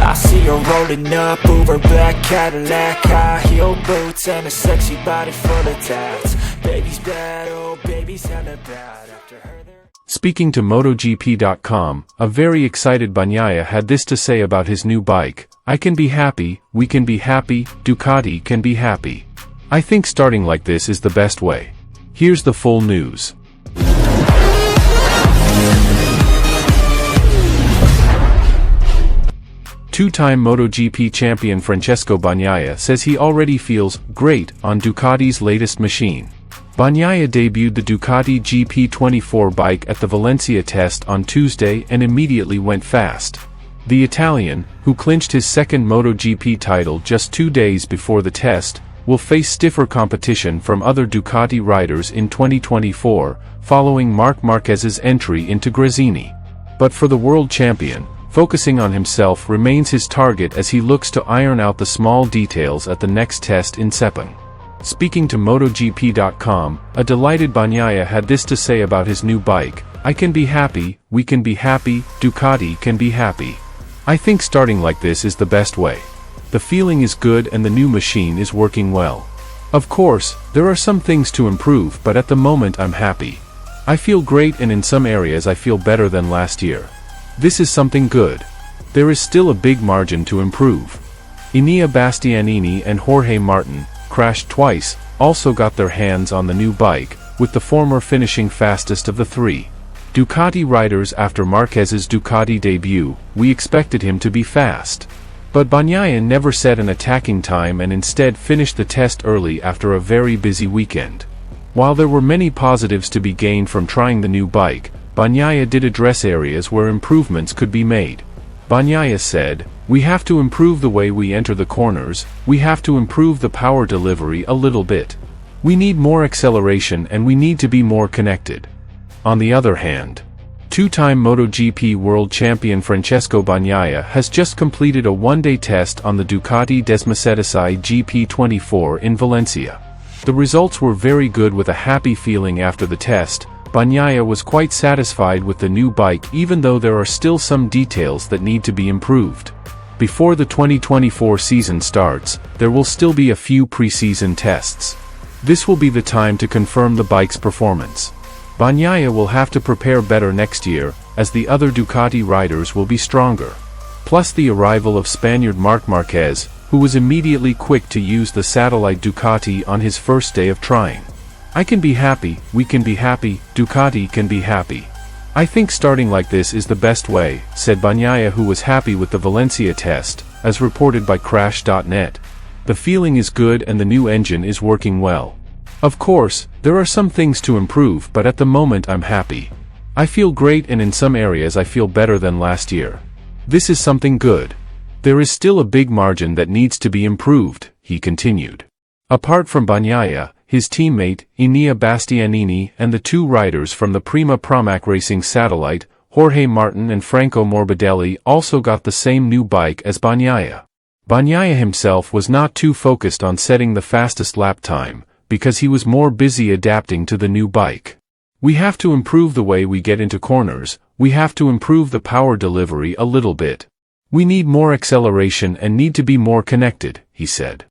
I see her rolling up, Uber black Cadillac, high heel boots and a sexy body full of tats. Baby's bad, oh baby's hella bad. After her there... Speaking to MotoGP.com, a very excited Bagnaia had this to say about his new bike: "I can be happy, we can be happy, Ducati can be happy. I think starting like this is the best way." Here's the full news. Two-time MotoGP champion Francesco Bagnaia says he already feels great on Ducati's latest machine. Bagnaia debuted the Ducati GP24 bike at the Valencia test on Tuesday and immediately went fast. The Italian, who clinched his second MotoGP title just 2 days before the test, will face stiffer competition from other Ducati riders in 2024, following Marc Marquez's entry into Gresini. But for the world champion, focusing on himself remains his target as he looks to iron out the small details at the next test in Sepang. Speaking to MotoGP.com, a delighted Bagnaia had this to say about his new bike: "I can be happy, we can be happy, Ducati can be happy. I think starting like this is the best way. The feeling is good and the new machine is working well. Of course, there are some things to improve, but at the moment I'm happy. I feel great and in some areas I feel better than last year. This is something good. There is still a big margin to improve." Enea Bastianini and Jorge Martin, crashed twice, also got their hands on the new bike, with the former finishing fastest of the three. Ducati riders after Marquez's Ducati debut, we expected him to be fast. But Bagnaia never set an attacking time and instead finished the test early after a very busy weekend. While there were many positives to be gained from trying the new bike, Bagnaia did address areas where improvements could be made. Bagnaia said, "We have to improve the way we enter the corners, we have to improve the power delivery a little bit. We need more acceleration and we need to be more connected." On the other hand, two-time MotoGP world champion Francesco Bagnaia has just completed a one-day test on the Ducati GP24 in Valencia. The results were very good with a happy feeling after the test. Bagnaia was quite satisfied with the new bike even though there are still some details that need to be improved. Before the 2024 season starts, there will still be a few pre-season tests. This will be the time to confirm the bike's performance. Bagnaia will have to prepare better next year, as the other Ducati riders will be stronger. Plus the arrival of Spaniard Marc Marquez, who was immediately quick to use the satellite Ducati on his first day of trying. "I can be happy, we can be happy, Ducati can be happy. I think starting like this is the best way," said Bagnaia, who was happy with the Valencia test, as reported by Crash.net. "The feeling is good and the new engine is working well. Of course, there are some things to improve, but at the moment I'm happy. I feel great and in some areas I feel better than last year. This is something good. There is still a big margin that needs to be improved," he continued. Apart from Bagnaia, his teammate, Enea Bastianini, and the two riders from the Prima Pramac Racing satellite, Jorge Martin and Franco Morbidelli, also got the same new bike as Bagnaia. Bagnaia himself was not too focused on setting the fastest lap time, because he was more busy adapting to the new bike. "We have to improve the way we get into corners, we have to improve the power delivery a little bit. We need more acceleration and need to be more connected," he said.